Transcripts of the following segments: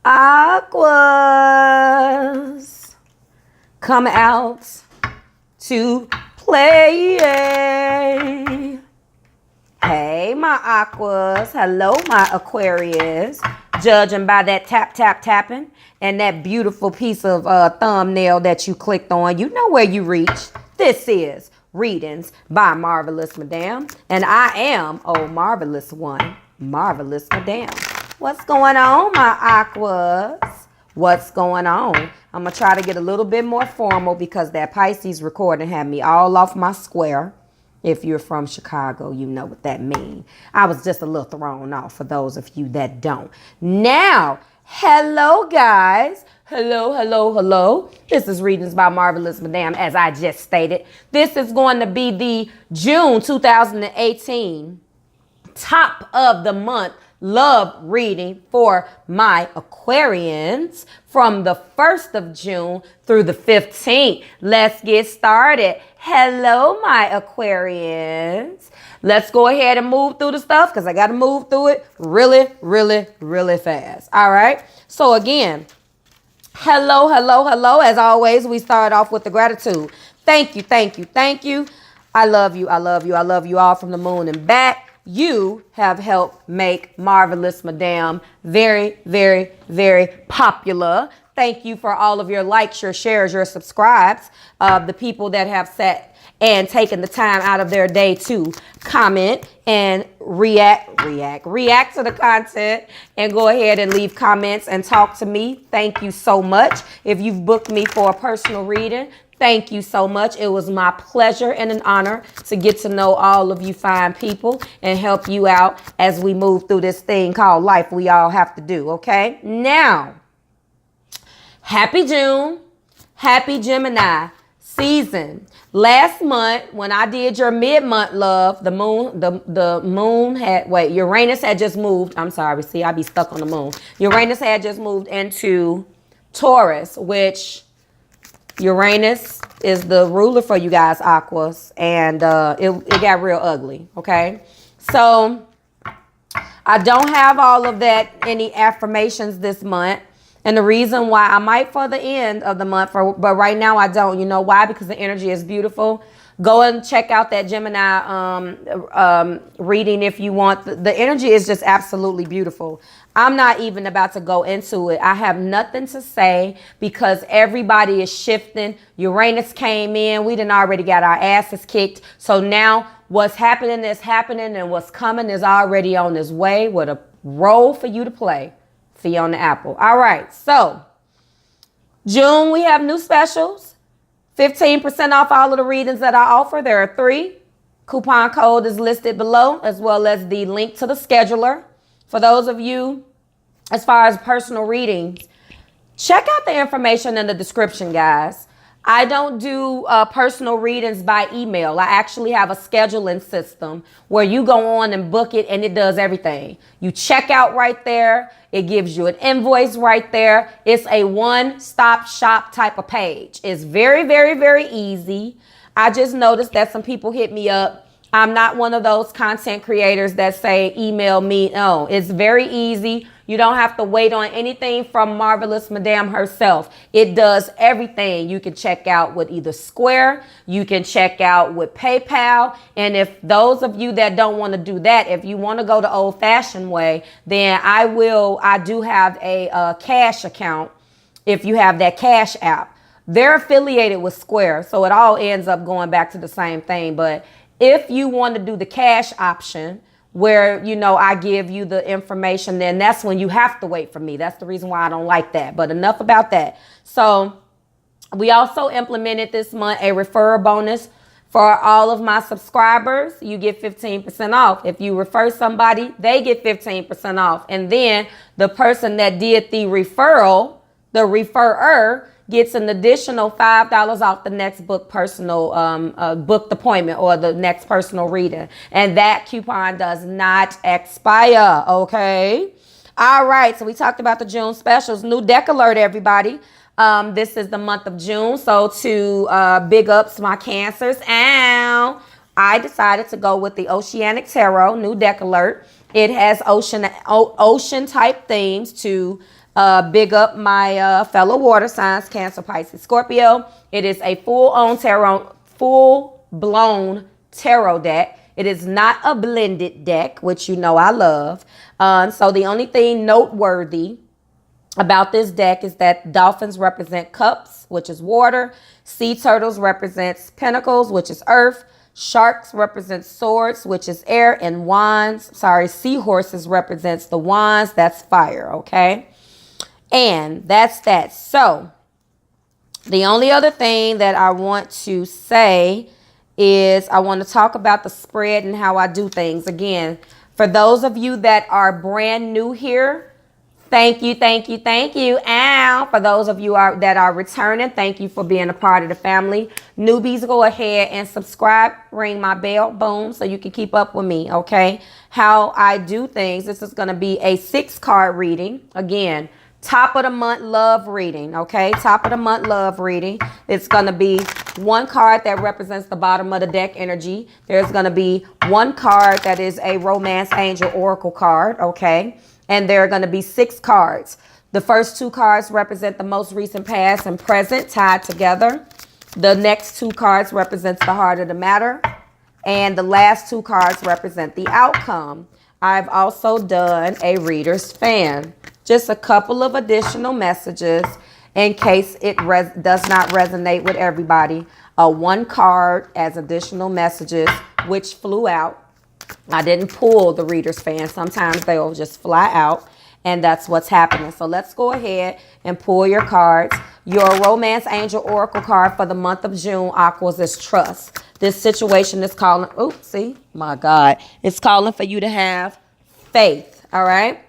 Aquas, come out to play. Hey, my Aquas. Hello, my Aquarius. Judging by that tapping and that beautiful piece of thumbnail that you clicked on, you know where you reach. This is Readings by Marvelous Madame, and I am, oh, marvelous one, Marvelous Madame. What's going on, my Aquas? What's going on? I'm going to try to get a little bit more formal because that Pisces recording had me all off my square. If you're from Chicago, you know what that means. I was just a little thrown off for those of you that don't. Now, hello, guys. Hello. This is Readings by Marvelous Madame, as I just stated. This is going to be the June 2018 top of the month love reading for my Aquarians from the 1st of June through the 15th. Let's get started. Hello, my Aquarians. Let's go ahead and move through the stuff because I got to move through it really fast. All right. So again, hello. As always, we start off with the gratitude. Thank you. I love you all from the moon and back. You have helped make Marvelous Madame very popular. Thank you for all of your likes, your shares, your subscribes. The people that have sat and taken the time out of their day to comment and react to the content and go ahead and leave comments and talk to me. Thank you so much. If you've booked me for a personal reading, thank you so much. It was my pleasure and an honor to get to know all of you fine people and help you out as we move through this thing called life we all have to do, okay? Now, happy June, happy Gemini season. Last month, when I did your mid-month love, the moon had, Uranus had just moved. I'm sorry, see, I be stuck on the moon. Uranus had just moved into Taurus, which Uranus is the ruler for you guys, Aquas, and it got real ugly, okay? So I don't have all of that, any affirmations this month. And the reason why I might for the end of the month, but right now I don't. You know why? Because the energy is beautiful. Go and check out that Gemini reading if you want. The energy is just absolutely beautiful. I'm not even about to go into it. I have nothing to say because everybody is shifting. Uranus came in. We done already got our asses kicked. So now what's happening is happening and what's coming is already on its way with a role for you to play. Fiona Apple. All right. So June, we have new specials. 15% off all of the readings that I offer. There are 3. Coupon code is listed below, as well as the link to the scheduler. For those of you, as far as personal readings, check out the information in the description, guys. I don't do personal readings by email. I actually have a scheduling system where you go on and book it and it does everything. You check out right there. It gives you an invoice right there. It's a one-stop shop type of page. It's very easy. I just noticed that some people hit me up. I'm not one of those content creators that say email me. No, it's very easy. You don't have to wait on anything from Marvelous Madame herself. It does everything. You can check out with either Square. You can check out with PayPal. And if those of you that don't want to do that, if you want to go the old fashioned way, then I do have a cash account if you have that Cash app. They're affiliated with Square. So it all ends up going back to the same thing. But if you want to do the cash option where, you know, I give you the information, then that's when you have to wait for me. That's the reason why I don't like that. But enough about that. So we also implemented this month a referral bonus for all of my subscribers. You get 15% off. If you refer somebody, they get 15% off. And then the person that did the referral, the referrer, gets an additional $5 off the next booked appointment or the next personal reading. And that coupon does not expire, okay? All right, so we talked about the June specials. New deck alert, everybody. This is the month of June, so to big ups my Cancers. I decided to go with the Oceanic Tarot, new deck alert. It has ocean type themes to big up my fellow water signs, Cancer, Pisces, Scorpio. It is a full-blown tarot deck. It is not a blended deck, which you know I love. So the only thing noteworthy about this deck is that dolphins represent cups, which is water. Sea turtles represents pentacles, which is earth. Sharks represent swords, which is air. And seahorses represents the wands, that's fire, okay? And that's that. So the only other thing that I want to say is I want to talk about the spread and how I do things. Again, for those of you that are brand new here, thank you. And for those of you that are returning, thank you for being a part of the family. Newbies, go ahead and subscribe, ring my bell, boom, so you can keep up with me, okay? How I do things. This is going to be a 6-card reading. Again, top of the month love reading, okay? Top of the month love reading. It's going to be 1 card that represents the bottom of the deck energy. There's going to be 1 card that is a romance angel oracle card, okay? And there are going to be 6 cards. The first 2 cards represent the most recent past and present tied together. The next 2 cards represents the heart of the matter. And the last 2 cards represent the outcome. I've also done a reader's fan. Just a couple of additional messages in case it does not resonate with everybody. 1 card as additional messages, which flew out. I didn't pull the reader's fan. Sometimes they'll just fly out, and that's what's happening. So let's go ahead and pull your cards. Your romance angel oracle card for the month of June, Aquas, is trust. This situation is calling, my God, it's calling for you to have faith, all right?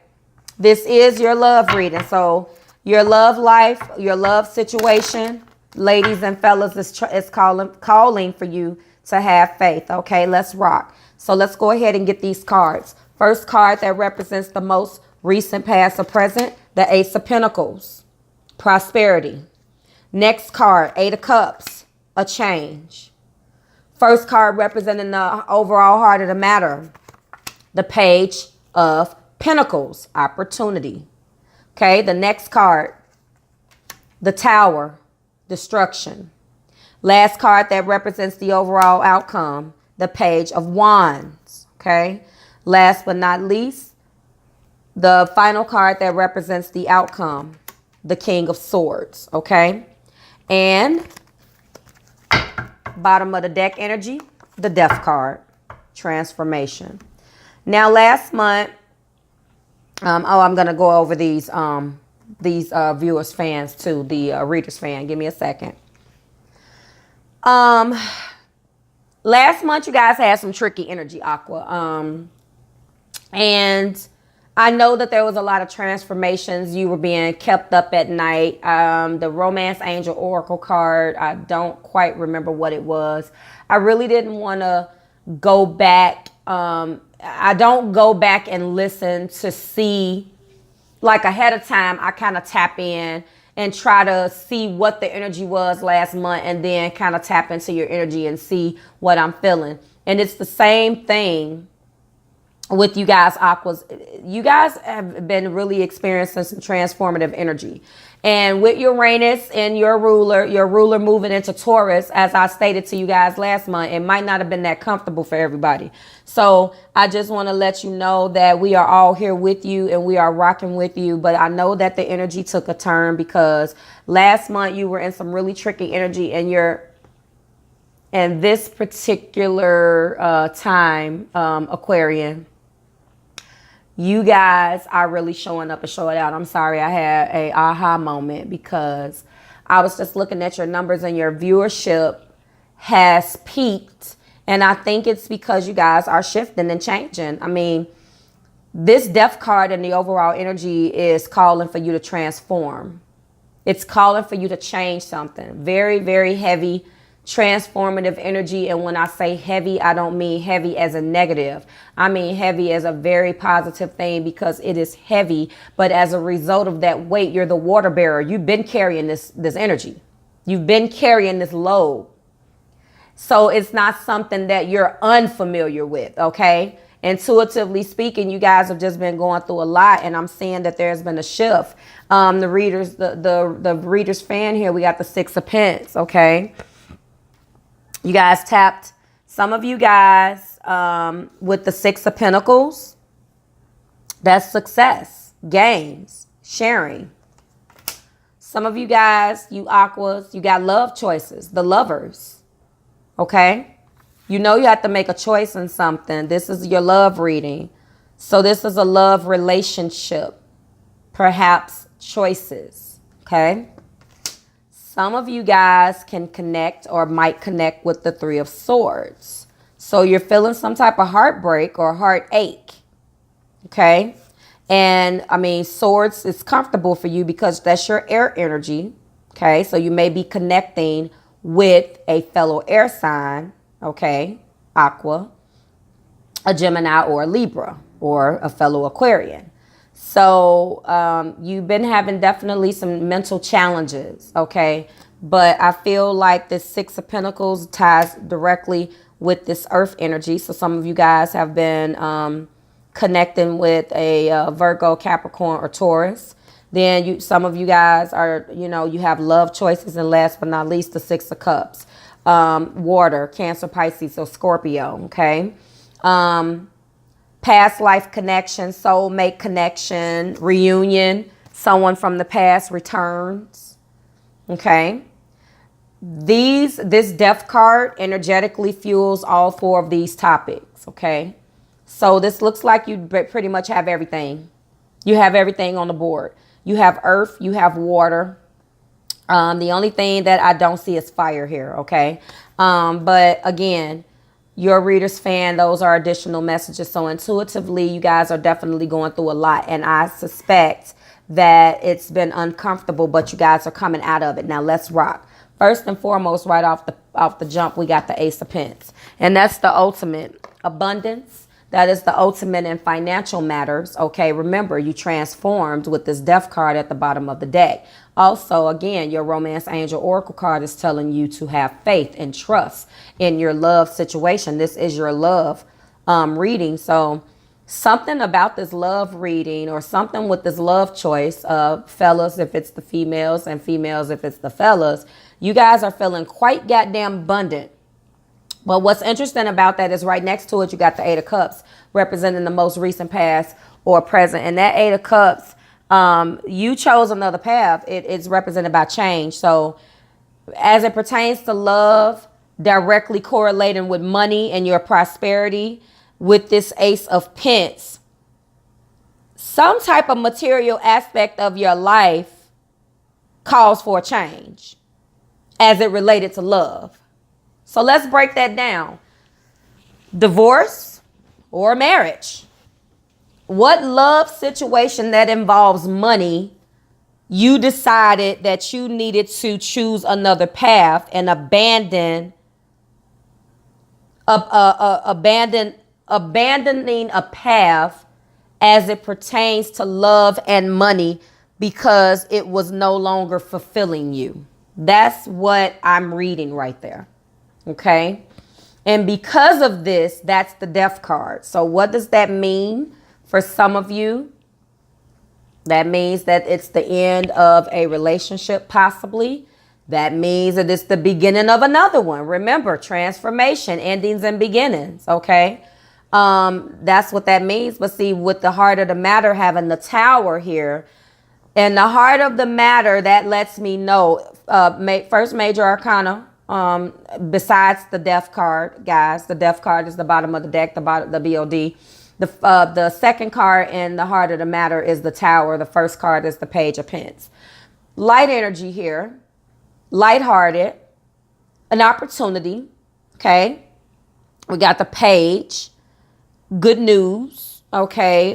This is your love reading. So your love life, your love situation, ladies and fellas, is calling for you to have faith. Okay, let's rock. So let's go ahead and get these cards. First card that represents the most recent past or present, the Ace of Pentacles, prosperity. Next card, 8 of Cups, a change. First card representing the overall heart of the matter, the Page of Pentacles, opportunity. Okay, the next card, the Tower, destruction. Last card that represents the overall outcome, the Page of Wands. Okay, last but not least, the final card that represents the outcome, the King of Swords. Okay, and bottom of the deck energy, the Death card, transformation. Now last month, I'm going to go over these viewers fans too, the readers fan. Give me a second. Last month you guys had some tricky energy, Aqua. And I know that there was a lot of transformations. You were being kept up at night. The romance angel oracle card, I don't quite remember what it was. I really didn't want to go back. I don't go back and listen to see, like ahead of time, I kind of tap in and try to see what the energy was last month and then kind of tap into your energy and see what I'm feeling. And it's the same thing with you guys, Aquas. You guys have been really experiencing some transformative energy. And with Uranus and your ruler moving into Taurus, as I stated to you guys last month, it might not have been that comfortable for everybody. So I just want to let you know that we are all here with you and we are rocking with you. But I know that the energy took a turn because last month you were in some really tricky energy, and this particular time, Aquarian, you guys are really showing up and showing out. I'm sorry, I had a aha moment because I was just looking at your numbers and your viewership has peaked. And I think it's because you guys are shifting and changing. I mean, this Death card and the overall energy is calling for you to transform. It's calling for you to change something. Very, very heavy, transformative energy. And when I say heavy, I don't mean heavy as a negative. I mean heavy as a very positive thing because it is heavy. But as a result of that weight, you're the water bearer. You've been carrying this energy. You've been carrying this load. So it's not something that you're unfamiliar with, okay? Intuitively speaking, you guys have just been going through a lot, and I'm seeing that there's been a shift. The reader's fan here, we got the Six of Pence, okay? You guys tapped, some of you guys with the Six of Pentacles. That's success, gains, sharing. Some of you guys, you Aquas, you got love choices, the Lovers, okay? You know you have to make a choice in something. This is your love reading. So this is a love relationship, perhaps choices, okay? Some of you guys can connect or might connect with the Three of Swords. So you're feeling some type of heartbreak or heartache, okay? And I mean, Swords is comfortable for you because that's your air energy, okay? So you may be connecting with a fellow air sign, okay, Aqua, a Gemini or a Libra, or a fellow Aquarian. So you've been having definitely some mental challenges, okay? But I feel like this Six of Pentacles ties directly with this earth energy. So some of you guys have been connecting with a Virgo, Capricorn, or Taurus. Then some of you guys are, you know, you have love choices. And last but not least, the Six of Cups. Water, Cancer, Pisces, or Scorpio, okay? Past life connection, soulmate connection, reunion, someone from the past returns, okay? This death card energetically fuels all four of these topics, okay? So this looks like you pretty much have everything. You have everything on the board. You have earth, you have water. The only thing that I don't see is fire here, okay? But again, your reader's fan, those are additional messages. So intuitively, you guys are definitely going through a lot. And I suspect that it's been uncomfortable, but you guys are coming out of it. Now let's rock. First and foremost, right off the jump, we got the Ace of Pence. And that's the ultimate abundance. That is the ultimate in financial matters. Okay, remember, you transformed with this Death card at the bottom of the deck. Also, again, your Romance Angel Oracle card is telling you to have faith and trust in your love situation. This is your love reading. So something about this love reading or something with this love choice, fellas, if it's the females, and females, if it's the fellas, you guys are feeling quite goddamn abundant. But what's interesting about that is right next to it, you got the Eight of Cups representing the most recent past or present. And that Eight of Cups, you chose another path. It's represented by change. So as it pertains to love, directly correlating with money and your prosperity with this Ace of Pence, some type of material aspect of your life calls for a change as it related to love. So let's break that down. Divorce or marriage. What love situation that involves money you decided that you needed to choose another path and abandoning a path as it pertains to love and money because it was no longer fulfilling you. That's what I'm reading right there. Okay. And because of this, that's the Death card. So what does that mean for some of you? That means that it's the end of a relationship, possibly. That means that it's the beginning of another one. Remember, transformation, endings and beginnings. Okay. That's what that means. But see, with the heart of the matter having the Tower here, and the heart of the matter, that lets me know, first major arcana, besides the Death card, guys, the Death card is the bottom of the deck, the BOD. The second card in the heart of the matter is the Tower. The first card is the Page of Pence. Light energy here, lighthearted, an opportunity. Okay, we got the Page, good news. Okay,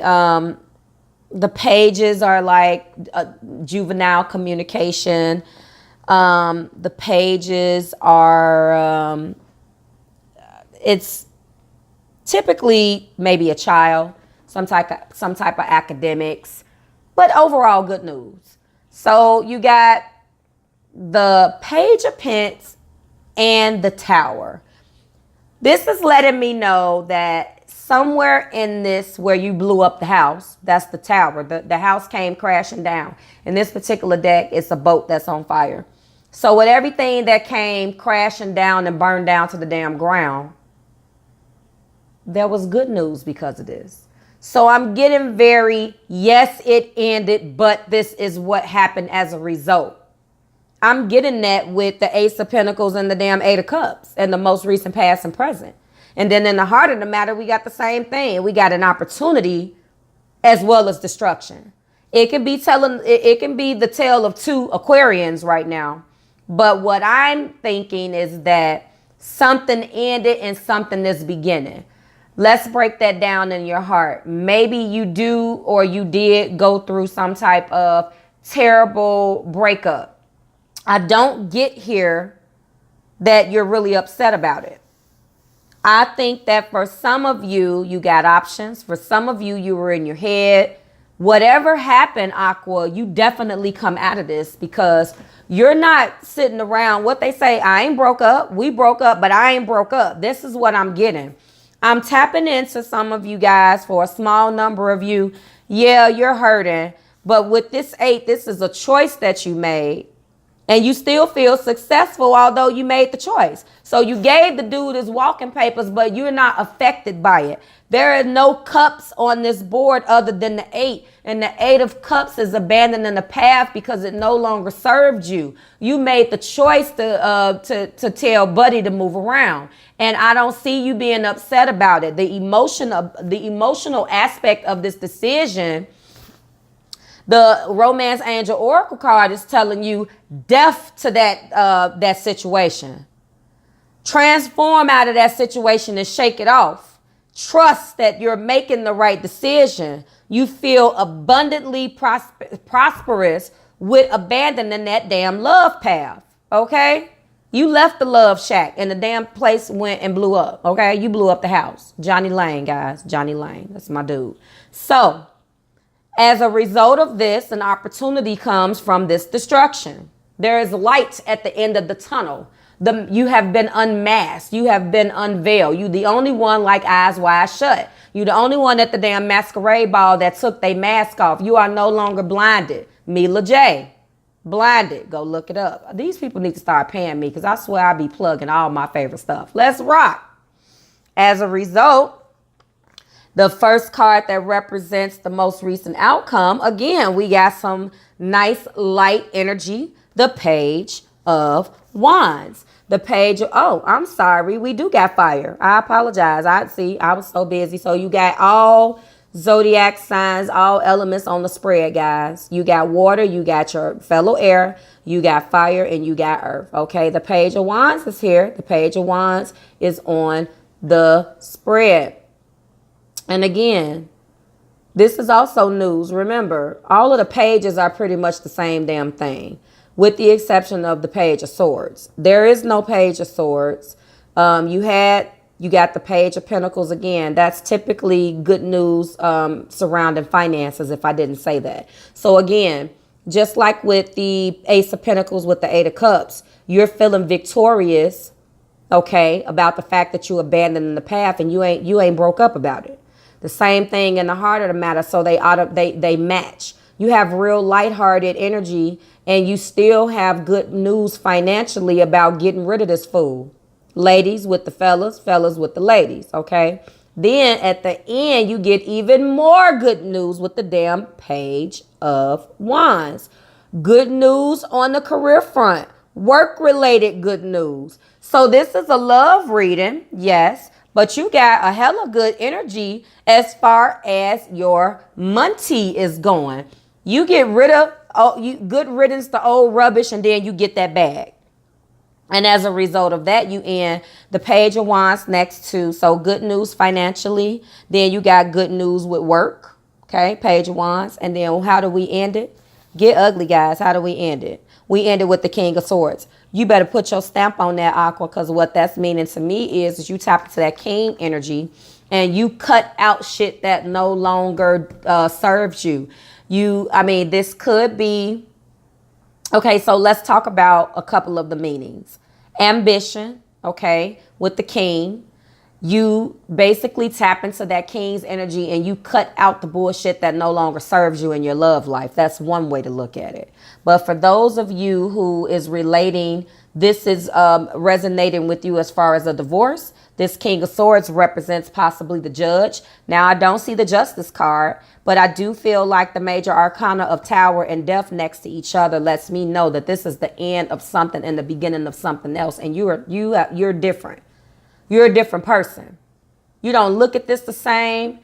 the pages are like juvenile communication. The pages are, it's typically maybe a child, some type of academics, but overall good news. So you got the Page of Pence and the Tower. This is letting me know that somewhere in this where you blew up the house, that's the tower. The house came crashing down. In this particular deck, it's a boat that's on fire. So with everything that came crashing down and burned down to the damn ground, there was good news because of this. So I'm getting very, yes, it ended, but this is what happened as a result. I'm getting that with the Ace of Pentacles and the damn Eight of Cups and the most recent past and present. And then in the heart of the matter, we got the same thing. We got an opportunity as well as destruction. It can be the tale of two Aquarians right now. But what I'm thinking is that something ended and something is beginning. Let's break that down in your heart. Maybe you do or you did go through some type of terrible breakup. I don't get here that you're really upset about it. I think that for some of you, you got options. For some of you, you were in your head. Whatever happened, Aqua, you definitely come out of this because you're not sitting around. What they say, I ain't broke up. We broke up, but I ain't broke up. This is what I'm getting. I'm tapping into some of you guys. For a small number of you, yeah, you're hurting. But with this 8, this is a choice that you made. And you still feel successful, although you made the choice. So you gave the dude his walking papers, but you're not affected by it. There are no cups on this board other than the 8. And the 8 of Cups is abandoning the path because it no longer served you. You made the choice to tell Buddy to move around. And I don't see you being upset about it. The emotional aspect of this decision, the Romance Angel Oracle card is telling you death to that situation. Transform out of that situation and shake it off. Trust that you're making the right decision. You feel abundantly prosperous with abandoning that damn love path. Okay? You left the love shack and the damn place went and blew up. Okay? You blew up the house. Johnny Lane, guys. Johnny Lane. That's my dude. So, as a result of this, an opportunity comes from this destruction. There is light at the end of the tunnel. You have been unmasked. You have been unveiled. You the only one like eyes wide shut. You the only one at the damn masquerade ball that took their mask off. You are no longer blinded. Mila J. Blinded. Go look it up. These people need to start paying me because I swear I be plugging all my favorite stuff. Let's rock. As a result, the first card that represents the most recent outcome, again, we got some nice light energy. The Page of Wands. The Page of, oh, I'm sorry. We do got fire. I apologize. I was so busy. So you got all zodiac signs, all elements on the spread, guys. You got water, you got your fellow air, you got fire, and you got earth. Okay, the Page of Wands is here. The Page of Wands is on the spread. And again, this is also news. Remember, all of the pages are pretty much the same damn thing, with the exception of the Page of Swords. There is no Page of Swords. You got the Page of Pentacles again. That's typically good news surrounding finances, if I didn't say that. So again, just like with the Ace of Pentacles with the Eight of Cups, you're feeling victorious, okay, about the fact that you abandoned the path and you ain't broke up about it. The same thing in the heart of the matter. So they match. You have real lighthearted energy and you still have good news financially about getting rid of this fool. Ladies with the fellas, fellas with the ladies, okay? Then at the end, you get even more good news with the damn Page of Wands. Good news on the career front. Work-related good news. So this is a love reading, yes, but you got a hella good energy as far as your money is going. You get rid of good riddance to old rubbish, and then you get that bag. And as a result of that, you end the Page of Wands next to, so good news financially. Then you got good news with work. Okay, Page of Wands. And then how do we end it? Get ugly, guys. How do we end it? We end it with the King of Swords. You better put your stamp on that, Aqua, because what that's meaning to me is you tap into that king energy and you cut out shit that no longer serves you. This could be, okay, so let's talk about a couple of the meanings. Ambition, okay, with the king. You basically tap into that king's energy and you cut out the bullshit that no longer serves you in your love life. That's one way to look at it. But for those of you who is relating, this is resonating with you as far as a divorce. This King of Swords represents possibly the judge. Now, I don't see the Justice card, but I do feel like the major arcana of Tower and Death next to each other lets me know that this is the end of something and the beginning of something else. And you're different. You're a different person. You don't look at this the same.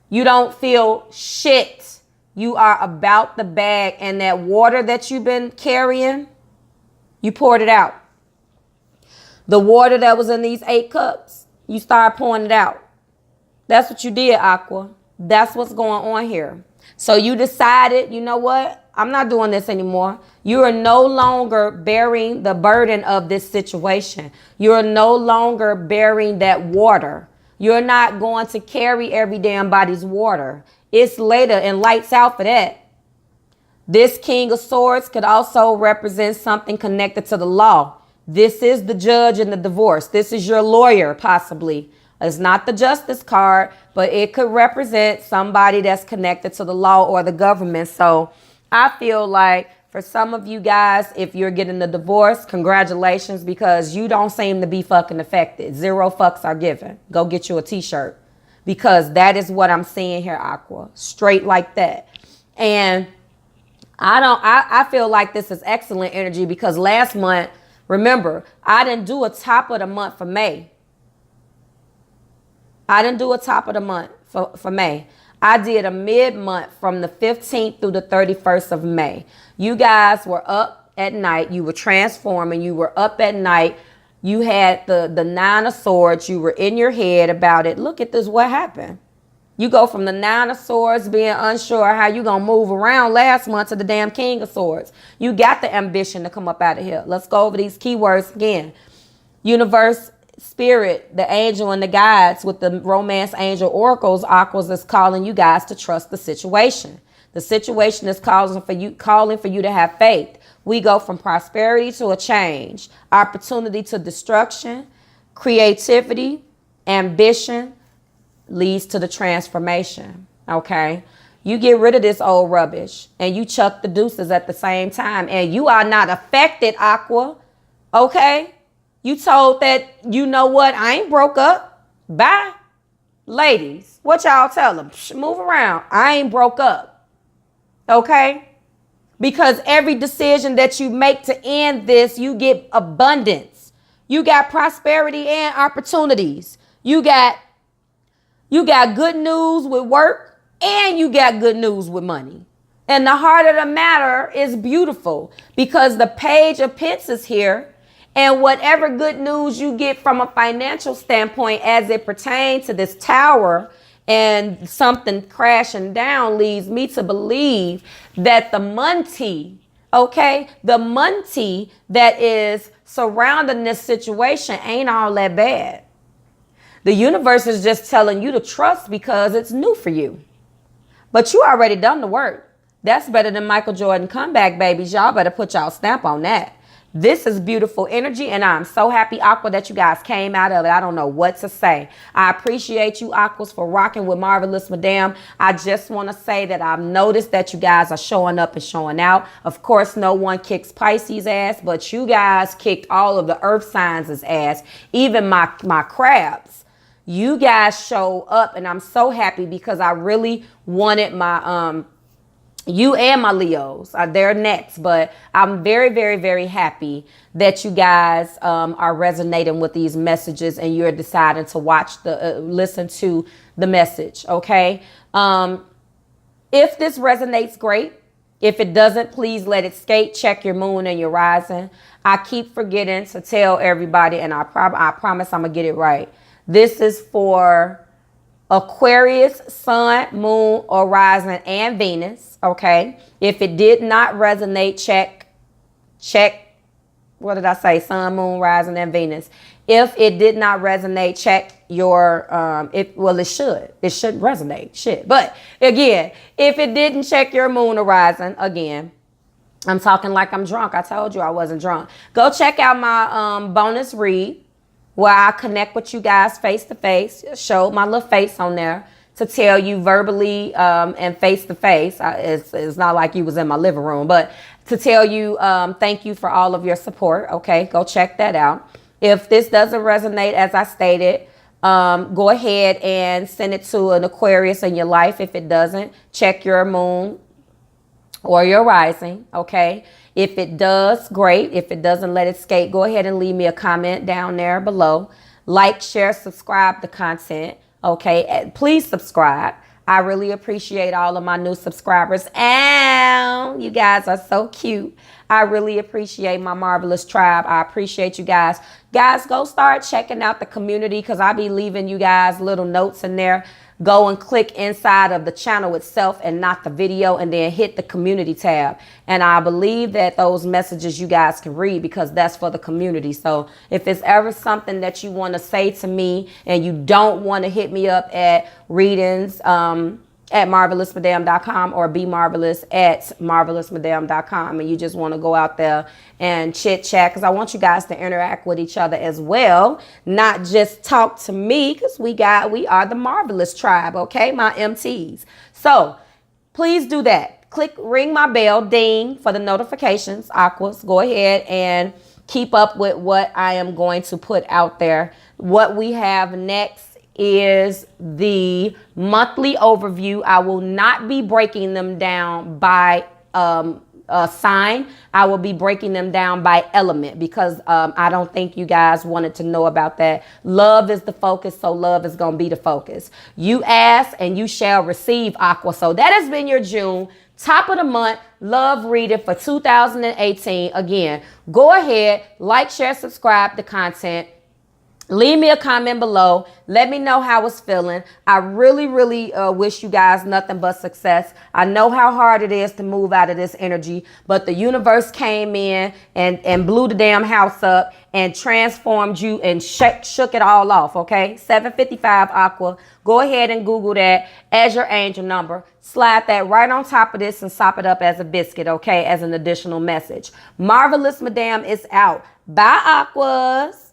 You don't feel shit. You are about the bag, and that water that you've been carrying, you poured it out. The water that was in these 8 cups, you started pouring it out. That's what you did, Aqua. That's what's going on here. So you decided, you know what? I'm not doing this anymore. You are no longer bearing the burden of this situation. You're no longer bearing that water. You're not going to carry every damn body's water. It's later and lights out for that. This King of Swords could also represent something connected to the law. This is the judge in the divorce. This is your lawyer, possibly. It's not the Justice card, but it could represent somebody that's connected to the law or the government. So I feel like for some of you guys, if you're getting a divorce, congratulations, because you don't seem to be fucking affected. 0 fucks are given. Go get you a t-shirt, because that is what I'm seeing here, Aqua. Straight like that. And I feel like this is excellent energy, because last month, remember, I didn't do a top of the month for May. I didn't do a top of the month for May. I did a mid-month from the 15th through the 31st of May. You guys were up at night. You were transforming. You were up at night. You had the 9 of Swords. You were in your head about it. Look at this. What happened? You go from the 9 of Swords, being unsure how you going to move around last month, to the damn King of Swords. You got the ambition to come up out of here. Let's go over these keywords again. Universe, Spirit, the angel, and the guides with the romance angel oracles. Aquas is calling you guys to trust the situation. The situation is calling for you to have faith. We go from prosperity to a change, opportunity to destruction, creativity, ambition leads to the transformation. Okay, you get rid of this old rubbish and you chuck the deuces at the same time, and you are not affected, Aqua. Okay. You told that, you know what, I ain't broke up. Bye. Ladies, what y'all tell them? Move around. I ain't broke up. Okay? Because every decision that you make to end this, you get abundance. You got prosperity and opportunities. You got good news with work, and you got good news with money. And the heart of the matter is beautiful, because the Page of Pence is here. And whatever good news you get from a financial standpoint as it pertains to this Tower and something crashing down, leads me to believe that the money, okay, the money that is surrounding this situation ain't all that bad. The universe is just telling you to trust because it's new for you. But you already done the work. That's better than Michael Jordan comeback babies. Y'all better put y'all stamp on that. This is beautiful energy, and I'm so happy, Aqua, that you guys came out of it. I don't know what to say. I appreciate you, Aquas, for rocking with Marvelous Madame. I just want to say that I've noticed that you guys are showing up and showing out. Of course, no one kicks Pisces' ass, but you guys kicked all of the earth signs' ass, even my crabs. You guys show up, and I'm so happy, because I really wanted my you and my Leos, they're next, but I'm very, very, very happy that you guys are resonating with these messages, and you're deciding to listen to the message. Okay. If this resonates, great. If it doesn't, please let it skate. Check your moon and your rising. I keep forgetting to tell everybody, and I promise I'm gonna get it right. This is for Aquarius, Sun, Moon, or Rising, and Venus. Okay. If it did not resonate, check. What did I say? Sun, Moon, Rising, and Venus. If it did not resonate, check your, it should. It should resonate. Shit. But again, if it didn't, check your Moon or Rising. Again, I'm talking like I'm drunk. I told you I wasn't drunk. Go check out my bonus read. where I connect with you guys face to face. Show my little face on there to tell you verbally and face to face. It's not like you was in my living room, but to tell you thank you for all of your support. Okay, go check that out. If this doesn't resonate, as I stated, go ahead and send it to an Aquarius in your life. If it doesn't, check your moon or your rising. Okay. If it does, great. If it doesn't, let it skate. Go ahead and leave me a comment down there below. Like, share, subscribe the content. Okay. And please subscribe. I really appreciate all of my new subscribers. And you guys are so cute. I really appreciate my marvelous tribe. I appreciate you guys. Guys, go start checking out the community because I be leaving you guys little notes in there. Go and click inside of the channel itself and not the video, and then hit the community tab. And I believe that those messages you guys can read because that's for the community. So if it's ever something that you want to say to me and you don't want to hit me up at readings at marvelousmadam.com or bemarvelous at marvelousmadam.com, and you just want to go out there and chit chat, because I want you guys to interact with each other as well, not just talk to me, because we are the Marvelous Tribe, okay, my MTs. So please do that. Ring my bell, ding, for the notifications. Aquas, go ahead and keep up with what I am going to put out there. What we have next is the monthly overview. I will not be breaking them down by sign. I will be breaking them down by element because I don't think you guys wanted to know about that. Love is the focus, so love is going to be the focus. You ask and you shall receive, Aqua. So that has been your June top of the month love reading for 2018. Again, go ahead, like, share, subscribe the content. Leave me a comment below. Let me know how it's feeling. I really, really wish you guys nothing but success. I know how hard it is to move out of this energy, but the universe came in and blew the damn house up and transformed you and shook it all off, okay? 755 Aqua. Go ahead and Google that as your angel number. Slide that right on top of this and sop it up as a biscuit, okay, as an additional message. Marvelous Madam is out. Bye, Aquas.